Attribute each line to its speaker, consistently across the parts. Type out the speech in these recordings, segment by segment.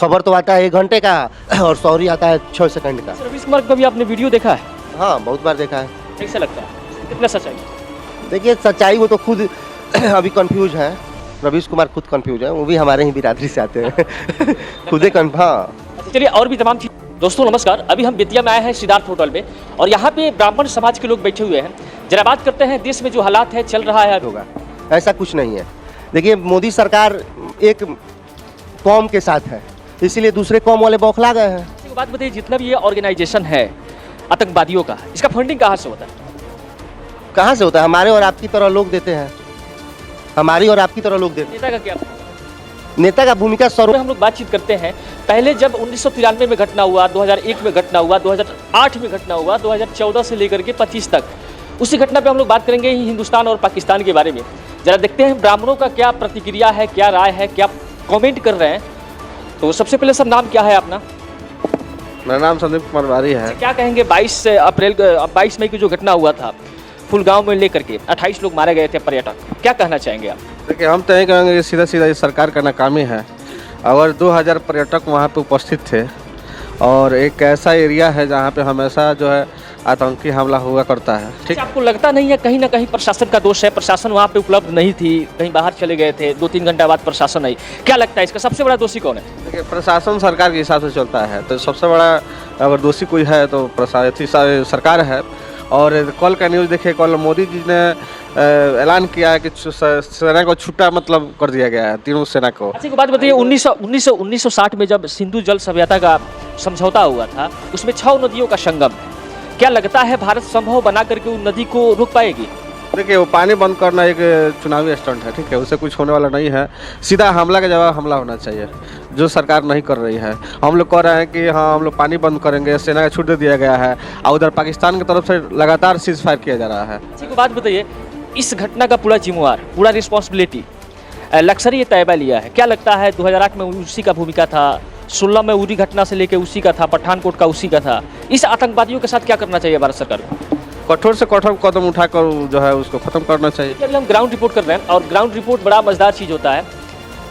Speaker 1: खबर तो आता है 1 घंटे का और सॉरी आता है 6 सेकंड का।
Speaker 2: रवीश कुमार का भी आपने वीडियो देखा है?
Speaker 1: हाँ, बहुत बार देखा है।
Speaker 2: कैसा लगता है, कितना सच्चाई?
Speaker 1: देखिए सच्चाई वो तो खुद अभी कंफ्यूज है, रवीश कुमार खुद कंफ्यूज है, वो भी हमारे ही बिरादरी से आते हैं खुद ही हाँ।
Speaker 2: चलिए और भी तमाम चीज। दोस्तों नमस्कार, अभी हम बेतिया में आए हैं सिद्धार्थ होटल में और यहाँ पे ब्राह्मण समाज के लोग बैठे हुए हैं। जरा बात करते हैं देश में जो हालात है चल रहा है।
Speaker 1: होगा ऐसा कुछ नहीं है। देखिए मोदी सरकार एक कौम के साथ है, इसीलिए दूसरे कौम वाले बौखला गए हैं।
Speaker 2: एक बात बताइए, जितना भी ये ऑर्गेनाइजेशन है आतंकवादियों का, इसका फंडिंग कहाँ से होता है?
Speaker 1: कहाँ से होता है? हमारे और आपकी तरह लोग देते हैं, हमारी और आपकी तरह लोग देते हैं।
Speaker 2: नेता का क्या?
Speaker 1: नेता का भूमिका स्वरूप
Speaker 2: हम लोग बातचीत करते हैं। पहले जब 1993 में घटना हुआ, 2001 में घटना हुआ, 2008 में घटना हुआ, 2014 से लेकर के 25 तक, उसी घटना पे हम लोग बात करेंगे हिंदुस्तान और पाकिस्तान के बारे में। जरा देखते हैं ब्राह्मणों का क्या प्रतिक्रिया है, क्या राय है, क्या कमेंट कर रहे हैं। तो सबसे पहले सर, नाम क्या है अपना?
Speaker 3: मेरा नाम संदीप कुमार बारी है।
Speaker 2: क्या कहेंगे 22 मई को जो घटना हुआ था फुलगांव में लेकर के 28 लोग मारे गए थे पर्यटक, क्या कहना चाहेंगे आप?
Speaker 3: देखिए हम तो यही कहेंगे कि सीधा सीधा ये सरकार का नाकामी है। अगर 2000 पर्यटक वहाँ पे उपस्थित थे और एक ऐसा एरिया है जहाँ पे हमेशा जो है आतंकी हमला हुआ करता है, ठीक।
Speaker 2: आपको लगता नहीं है कहीं ना कहीं प्रशासन का दोष है? प्रशासन वहाँ पे उपलब्ध नहीं थी, कहीं बाहर चले गए थे, 2-3 घंटा बाद प्रशासन आई। क्या लगता है इसका सबसे बड़ा दोषी कौन है?
Speaker 3: देखिए प्रशासन सरकार के हिसाब से चलता है, तो सबसे बड़ा अगर दोषी कोई है तो सरकार है। और कल का न्यूज़ देखिए, कल मोदी जी ने ऐलान किया है कि सेना को छुट्टा मतलब कर दिया गया है, तीनों सेना को।
Speaker 2: अच्छा एक बात बताइए, 1960 में जब सिंधु जल सभ्यता का समझौता हुआ था, उसमें 6 नदियों का संगम है। क्या लगता है भारत संभव बना करके उन नदी को रोक पाएगी?
Speaker 3: देखिए वो पानी बंद करना एक चुनावी स्टंट है, ठीक है, उससे कुछ होने वाला नहीं है। सीधा हमला के जवाब हमला होना चाहिए, जो सरकार नहीं कर रही है। हम लोग कह रहे हैं कि हाँ हम लोग पानी बंद करेंगे, सेना का छूट दे दिया गया है, और उधर पाकिस्तान की तरफ से लगातार सीज फायर किया जा रहा है।
Speaker 2: एक बात बताइए, इस घटना का पूरा जिम्मेवार, पूरा रिस्पॉन्सिबिलिटी लश्कर ये तैयबा लिया है। क्या लगता है 2008 में उसी का भूमिका था, 16 में उरी घटना से लेकर उसी का था, पठानकोट का उसी का था। इस आतंकवादियों के साथ क्या करना चाहिए भारत सरकार को?
Speaker 3: कठोर से कठोर कदम उठाकर जो है उसको खत्म करना चाहिए।
Speaker 2: अभी हम ग्राउंड रिपोर्ट कर रहे हैं और ग्राउंड रिपोर्ट बड़ा मजेदार चीज़ होता है,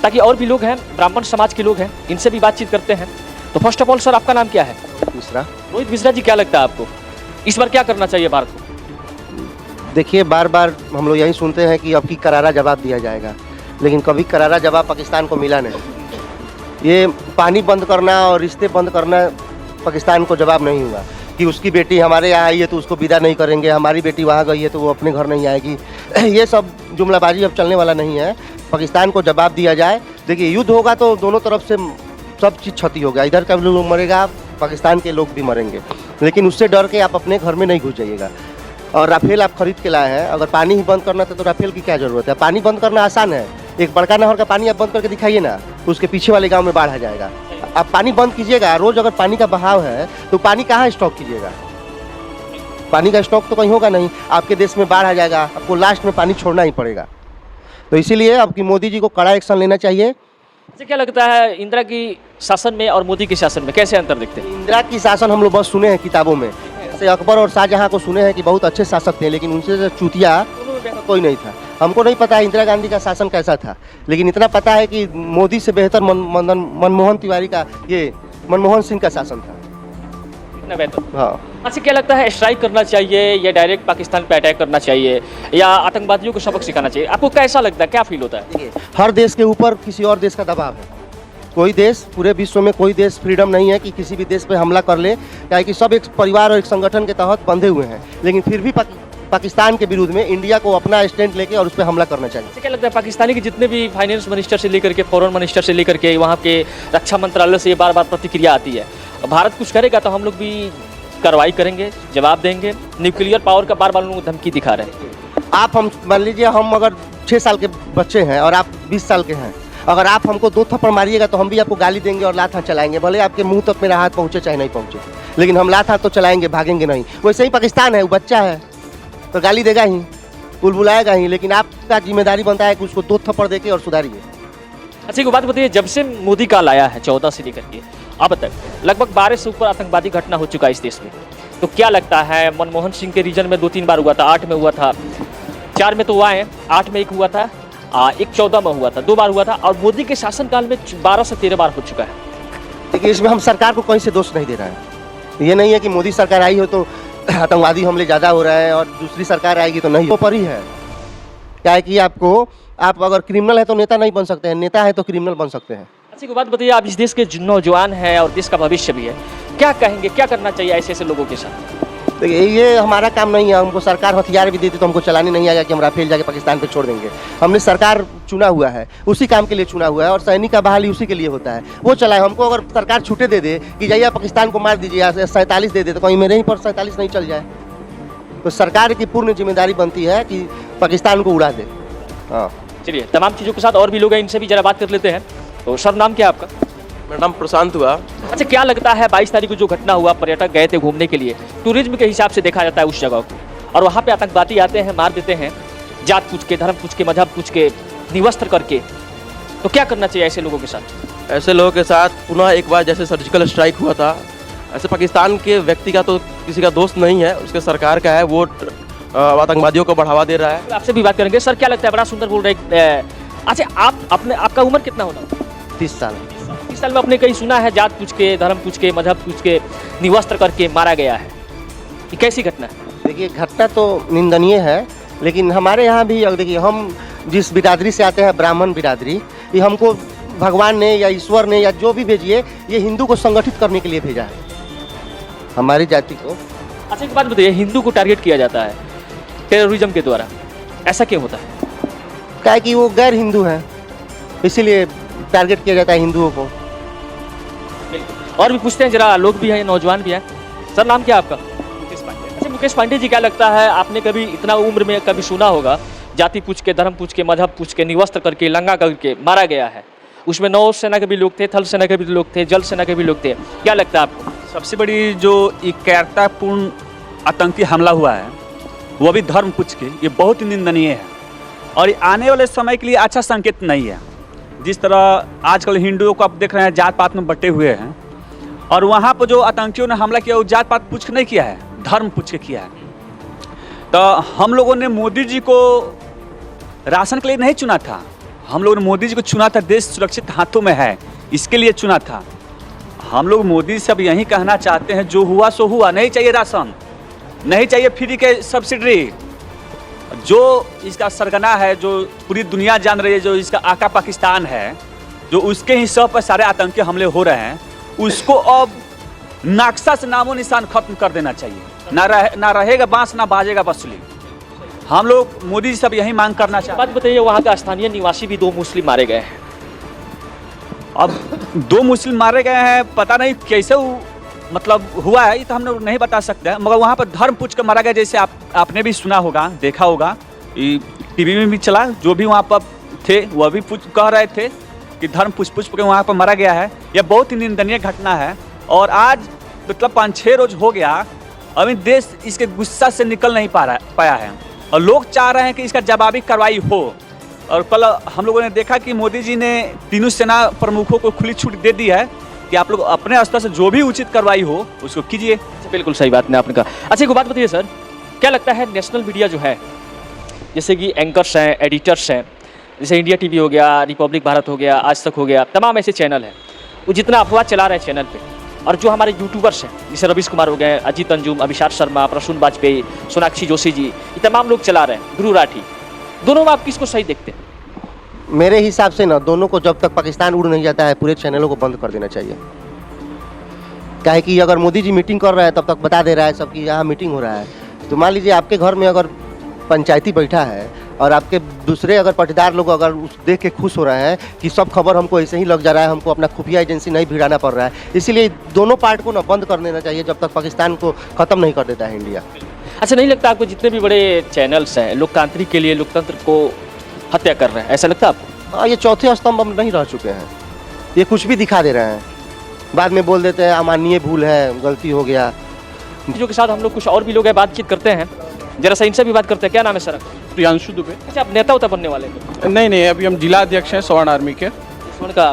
Speaker 2: ताकि और भी लोग हैं, ब्राह्मण समाज के लोग हैं, इनसे भी बातचीत करते हैं। तो फर्स्ट ऑफ ऑल सर, आपका नाम क्या है? रोहित मिश्रा जी, क्या लगता है आपको इस बार क्या करना चाहिए भारत को?
Speaker 1: देखिए बार बार हम लोग यही सुनते हैं कि अब की करारा जवाब दिया जाएगा, लेकिन कभी करारा जवाब पाकिस्तान को मिला नहीं। ये पानी बंद करना और रिश्ते बंद करना पाकिस्तान को जवाब नहीं हुआ कि उसकी बेटी हमारे यहाँ आई है तो उसको विदा नहीं करेंगे, हमारी बेटी वहाँ गई है तो वो अपने घर नहीं आएगी। ये सब जुमलाबाजी अब चलने वाला नहीं है। पाकिस्तान को जवाब दिया जाए। देखिए युद्ध होगा तो दोनों तरफ से सब चीज़ क्षति होगा, इधर का भी लोग मरेगा, पाकिस्तान के लोग भी मरेंगे, लेकिन उससे डर के आप अपने घर में नहीं घुस जाइएगा। और राफेल आप खरीद के लाए हैं, अगर पानी ही बंद करना था तो राफेल की क्या ज़रूरत है? पानी बंद करना आसान है, एक बड़का नहर का पानी आप बंद करके दिखाइए ना, उसके पीछे वाले गांव में बाढ़ आ जाएगा। आप पानी बंद कीजिएगा, रोज़ अगर पानी का बहाव है तो पानी कहाँ स्टॉक कीजिएगा? पानी का स्टॉक तो कहीं होगा नहीं, आपके देश में बाढ़ आ जाएगा, आपको लास्ट में पानी छोड़ना ही पड़ेगा। तो इसीलिए अब की मोदी जी को कड़ा एक्शन लेना चाहिए।
Speaker 2: क्या लगता है इंदिरा की शासन में और मोदी के शासन में कैसे अंतर दिखते हैं?
Speaker 1: इंदिरा की शासन हम लोग बस सुने हैं किताबों में, जैसे अकबर और शाहजहां को सुने हैं कि बहुत अच्छे शासक थे, लेकिन उनसे चूतिया कोई नहीं था। हमको नहीं पता है इंदिरा गांधी का शासन कैसा था, लेकिन इतना पता है कि मोदी से बेहतर मनमोहन तिवारी का, ये मनमोहन सिंह का शासन था।
Speaker 2: इतना बेहतर?
Speaker 1: हाँ।
Speaker 2: अच्छा क्या लगता है, स्ट्राइक करना चाहिए या डायरेक्ट पाकिस्तान पे अटैक करना चाहिए या आतंकवादियों को सबक सिखाना चाहिए? आपको कैसा लगता है, क्या फील होता है?
Speaker 1: हर देश के ऊपर किसी और देश का दबाव है। कोई देश, पूरे विश्व में कोई देश फ्रीडम नहीं है कि किसी भी देश पे हमला कर ले, क्या कि सब एक परिवार और एक संगठन के तहत बंधे हुए हैं, लेकिन फिर भी पाकिस्तान के विरुद्ध में इंडिया को अपना स्टैंड लेके और उस पर हमला करना चाहिए।
Speaker 2: क्या लगता है पाकिस्तानी के जितने भी फाइनेंस मिनिस्टर से लेकर के फॉरेन मिनिस्टर से लेकर के वहाँ के रक्षा मंत्रालय से ये बार बार प्रतिक्रिया आती है, भारत कुछ करेगा तो हम लोग भी कार्रवाई करेंगे, जवाब देंगे, न्यूक्लियर पावर का बार बार उनको धमकी दिखा रहे हैं।
Speaker 1: आप हम मान लीजिए हम अगर 6 साल के बच्चे हैं और आप 20 साल के हैं, अगर आप हमको 2 थप्पड़ मारिएगा तो हम भी आपको गाली देंगे और लात हाथ चलाएंगे, भले आपके मुंह तक मेरा हाथ पहुँचे चाहे नहीं पहुँचे, लेकिन हम लात हाथ तो चलाएंगे, भागेंगे नहीं। वैसे ही पाकिस्तान है, वो बच्चा है तो गाली देगा ही, बुलबुलाएगा ही, लेकिन आपका जिम्मेदारी बनता है कि उसको 2 थप्पड़ देके और सुधारिए।
Speaker 2: अच्छा एक बात बताइए, जब से मोदी काल आया है 14 से लेकर के अब तक लगभग 12 से ऊपर आतंकवादी घटना हो चुका है इस देश में, तो क्या लगता है मनमोहन सिंह के रीजन में 2-3 बार हुआ था, 8 में हुआ था, 4 में तो हुआ है, 8 में एक हुआ था, एक 14 में हुआ था, 2 बार हुआ था, और मोदी के शासनकाल में 12 से 13 बार हो चुका है।
Speaker 1: देखिए इसमें हम सरकार को कहीं से दोष नहीं दे रहे हैं। ये नहीं है कि मोदी सरकार आई हो तो आतंकवादी हमले ज़्यादा हो रहे हैं और दूसरी सरकार आएगी तो नहीं, वो पर ही है। क्या है कि आप अगर क्रिमिनल है तो नेता नहीं बन सकते हैं, नेता है तो क्रिमिनल बन सकते हैं।
Speaker 2: अच्छा एक बात बताइए, आप इस देश के जो नौजवान हैं और देश का भविष्य भी है, क्या कहेंगे, क्या करना चाहिए ऐसे ऐसे लोगों के साथ?
Speaker 1: देखिए ये हमारा काम नहीं है, हमको सरकार हथियार भी देती तो हमको चलाने नहीं आएगा कि हम राफेल जाके पाकिस्तान पे छोड़ देंगे। हमने सरकार चुना हुआ है, उसी काम के लिए चुना हुआ है और सैनिक का बहाली उसी के लिए होता है, वो चलाए। हमको अगर सरकार छूटे दे दे कि जाइए पाकिस्तान को मार दीजिए, 47 दे दे, तो कहीं मेरे ही पर 47 नहीं चल जाए। तो सरकार की पूर्ण जिम्मेदारी बनती है कि पाकिस्तान को उड़ा दे। हाँ
Speaker 2: चलिए, तमाम चीज़ों के साथ और भी लोग हैं, इनसे भी जरा बात कर लेते हैं। तो सर नाम क्या है आपका?
Speaker 4: मेरा नाम प्रशांत हुआ।
Speaker 2: अच्छा क्या लगता है 22 तारीख को जो घटना हुआ, पर्यटक गए थे घूमने के लिए, टूरिज्म के हिसाब से देखा जाता है उस जगह को, और वहाँ पे आतंकवादी आते हैं, मार देते हैं, जात पूछ के, धर्म पूछ के, मजहब पूछ के, निवस्त्र करके, तो क्या करना चाहिए ऐसे लोगों के साथ?
Speaker 4: ऐसे लोगों के साथ पुनः एक बार जैसे सर्जिकल स्ट्राइक हुआ था, ऐसे पाकिस्तान के व्यक्ति का तो किसी का दोस्त नहीं है, उसके सरकार का है, वो आतंकवादियों को बढ़ावा दे रहा है।
Speaker 2: आपसे भी बात करेंगे। सर क्या लगता है, बड़ा सुंदर बोल रहे हैं। अच्छा आपका उम्र कितना होगा?
Speaker 1: 30 साल।
Speaker 2: 30 साल में आपने कहीं सुना है जात पूछ के, धर्म पूछ के, मजहब पूछ के, निवस्त्र करके मारा गया है? ये कैसी घटना है?
Speaker 1: देखिए घटना तो निंदनीय है, लेकिन हमारे यहाँ भी देखिए हम जिस बिरादरी से आते हैं, ब्राह्मण बिरादरी, ये हमको भगवान ने या ईश्वर ने या जो भी भेजिए, ये हिंदू को संगठित करने के लिए भेजा है, हमारी जाति को।
Speaker 2: अच्छा एक बात बताइए, हिंदू को टारगेट किया जाता है टेररिज्म के द्वारा, ऐसा क्यों होता है?
Speaker 1: क्या है कि वो गैर हिंदू हैं, इसीलिए टारगेट किया जाता है हिंदुओं को।
Speaker 2: और भी पूछते हैं जरा, लोग भी हैं, नौजवान भी हैं। सर नाम क्या है आपका? मुकेश पांडे। अच्छा मुकेश पांडे जी, क्या लगता है आपने कभी इतना उम्र में कभी सुना होगा जाति पूछ के, धर्म पूछ के, मजहब पूछ के, निवस्त्र करके, लंगा करके मारा गया है? उसमें नौ सेना के भी लोग थे, थल सेना के भी लोग थे, जल सेना के भी लोग थे, क्या लगता है आपको?
Speaker 5: सबसे बड़ी जो कायरतापूर्ण आतंकी हमला हुआ है वो भी धर्म पूछ के, ये बहुत ही निंदनीय है और आने वाले समय के लिए अच्छा संकेत नहीं है। जिस तरह आजकल हिंदुओं को आप देख रहे हैं जात पात में बटे हुए हैं, और वहाँ पर जो आतंकियों ने हमला किया वो जात पात पूछ के नहीं किया है, धर्म पूछ के किया है। तो हम लोगों ने मोदी जी को राशन के लिए नहीं चुना था, हम लोगों ने मोदी जी को चुना था, देश सुरक्षित हाथों में है इसके लिए चुना था। हम लोग मोदी से अब यही कहना चाहते हैं, जो हुआ सो हुआ, नहीं चाहिए राशन, नहीं चाहिए फ्री के सब्सिडी। जो इसका सरगना है, जो पूरी दुनिया जान रही है, जो इसका आका पाकिस्तान है, जो उसके ही सब पर सारे आतंकी हमले हो रहे हैं, उसको अब नक्शा से नामो निशान खत्म कर देना चाहिए। ना रहेगा बांस, ना बाजेगा बसुली। हम लोग मोदी जी सब यही मांग करना चाहते हैं।
Speaker 2: बात बताइए, वहाँ का स्थानीय निवासी भी 2 मुस्लिम मारे गए हैं।
Speaker 5: अब 2 मुस्लिम मारे गए हैं, पता नहीं कैसे मतलब हुआ है, ये तो हम लोग नहीं बता सकते हैं, मगर वहाँ पर धर्म पूछ कर मारा गया। जैसे आपने भी सुना होगा, देखा होगा, टीवी में भी चला, जो भी वहाँ पर थे वह भी कह रहे थे कि धर्म पूछ के वहाँ पर मारा गया है। यह बहुत ही निंदनीय घटना है और आज मतलब 5-6 रोज हो गया, अभी देश इसके गुस्सा से निकल नहीं पाया है और लोग चाह रहे हैं कि इसका जवाबी कार्रवाई हो। और कल हम लोगों ने देखा कि मोदी जी ने तीनों सेना प्रमुखों को खुली छूट दे दी है कि आप लोग अपने स्तर से जो भी उचित कार्रवाई हो उसको कीजिए।
Speaker 2: बिल्कुल सही बात ने आपने कहा। अच्छा एक बात बताइए सर, क्या लगता है नेशनल मीडिया जो है, जैसे कि एंकर्स हैं, एडिटर्स हैं, जैसे इंडिया टीवी हो गया, रिपब्लिक भारत हो गया, आज तक हो गया, तमाम ऐसे चैनल हैं, वो जितना अफवाह चला रहे हैं चैनल पे, और जो हमारे यूट्यूबर्स हैं जैसे रवीश कुमार हो गए, अजीत अंजुम, अभिषाक शर्मा, प्रसून वाजपेयी, सोनाक्षी जोशी जी, ये तमाम लोग चला रहे हैं, ध्रुव राठी, दोनों में आप किसको सही देखते हैं?
Speaker 1: मेरे हिसाब से ना, दोनों को जब तक पाकिस्तान उड़ नहीं जाता है, पूरे चैनलों को बंद कर देना चाहिए। क्या है कि अगर मोदी जी मीटिंग कर रहा है तब तक बता दे रहा है सबकी यहाँ मीटिंग हो रहा है, तो मान लीजिए आपके घर में अगर पंचायती बैठा है और आपके दूसरे अगर पटीदार लोग अगर उस देख के खुश हो रहे हैं कि सब खबर हमको ऐसे ही लग जा रहा है, हमको अपना खुफिया एजेंसी नहीं भिड़ाना पड़ रहा है, इसीलिए दोनों पार्ट को ना बंद कर देना चाहिए जब तक पाकिस्तान को ख़त्म नहीं कर देता है इंडिया।
Speaker 2: अच्छा नहीं लगता आपको जितने भी बड़े चैनल्स हैं लोकतांत्रिक के लिए लोकतंत्र को हत्या कर रहे हैं, ऐसा लगता है आपको?
Speaker 1: हाँ, ये चौथे स्तंभ हम नहीं रह चुके हैं, ये कुछ भी दिखा दे रहे हैं, बाद में बोल देते हैं अमानवीय भूल है, गलती हो गया।
Speaker 2: जो के साथ हम लोग कुछ और भी लोग हैं, बातचीत करते हैं, जरा सा इनसे भी बात करते हैं। क्या नाम है सर?
Speaker 6: प्रियांशु दुबे।
Speaker 2: अच्छा आप नेता उता बनने वाले हैं?
Speaker 6: नहीं, अभी हम जिला अध्यक्ष हैं स्वर्ण आर्मी के।
Speaker 2: स्वर्ण का?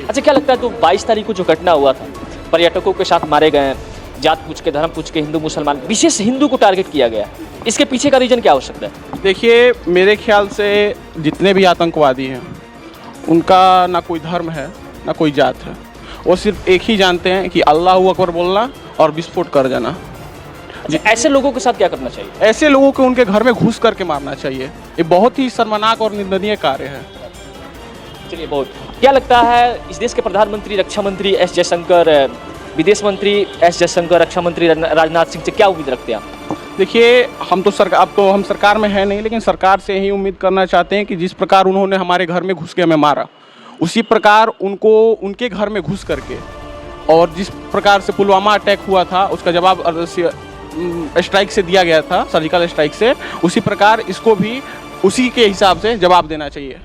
Speaker 2: अच्छा क्या लगता है जो 22 तारीख को जो घटना हुआ था, पर्यटकों के साथ मारे गए, जात पूछ के, धर्म पूछ के, हिंदू मुसलमान, विशेष हिंदू को टारगेट किया गया, इसके पीछे का रीजन क्या हो सकता है?
Speaker 6: देखिए मेरे ख्याल से जितने भी आतंकवादी हैं उनका ना कोई धर्म है ना कोई जात है, वो सिर्फ एक ही जानते हैं कि अल्लाह अकबर बोलना और विस्फोट कर जाना।
Speaker 2: अच्छा, ऐसे लोगों के साथ क्या करना चाहिए?
Speaker 6: ऐसे लोगों को उनके घर में घुस करके मारना चाहिए। ये बहुत ही शर्मनाक और निंदनीय कार्य है।
Speaker 2: चलिए, बहुत क्या लगता है इस देश के प्रधानमंत्री, रक्षा मंत्री एस जयशंकर, विदेश मंत्री एस जयशंकर, रक्षा मंत्री राजनाथ सिंह से क्या उम्मीद रखते हैं आप?
Speaker 6: देखिए, हम तो सरकार, अब तो हम सरकार में है नहीं, लेकिन सरकार से ही उम्मीद करना चाहते हैं कि जिस प्रकार उन्होंने हमारे घर में घुस के हमें मारा, उसी प्रकार उनको उनके घर में घुस करके, और जिस प्रकार से पुलवामा अटैक हुआ था उसका जवाब स्ट्राइक से दिया गया था, सर्जिकल स्ट्राइक से, उसी प्रकार इसको भी उसी के हिसाब से जवाब देना चाहिए।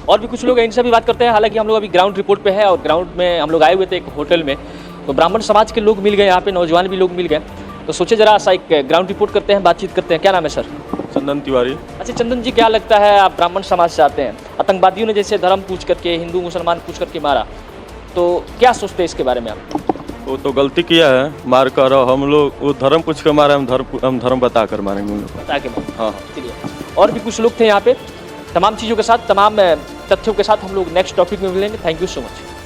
Speaker 2: और भी कुछ लोग हैं, इनसे भी बात करते हैं। हालांकि हम लोग अभी ग्राउंड रिपोर्ट पे है और ग्राउंड में हम लोग आए हुए थे एक होटल में, तो ब्राह्मण समाज के लोग मिल गए, यहाँ पे नौजवान भी लोग मिल गए, तो सोचे जरा सा एक ग्राउंड रिपोर्ट करते हैं, बातचीत करते हैं। क्या नाम है सर?
Speaker 7: चंदन तिवारी।
Speaker 2: अच्छा चंदन जी, क्या लगता है, आप ब्राह्मण समाज से आते हैं, आतंकवादियों ने जैसे धर्म पूछ करके, हिंदू मुसलमान पूछ करके मारा, तो क्या सोचते हैं इसके बारे में आप?
Speaker 7: वो तो गलती किया है मार कर, और हम लोग वो धर्म पूछ कर मारे, हम धर्म बता कर मारेंगे उन लोग को।
Speaker 2: बता के मारे।
Speaker 7: हाँ।
Speaker 2: चलिए, और भी कुछ लोग थे यहाँ पे, तमाम चीज़ों के साथ, तमाम तथ्यों के साथ हम लोग नेक्स्ट टॉपिक में मिलेंगे। Thank you so much.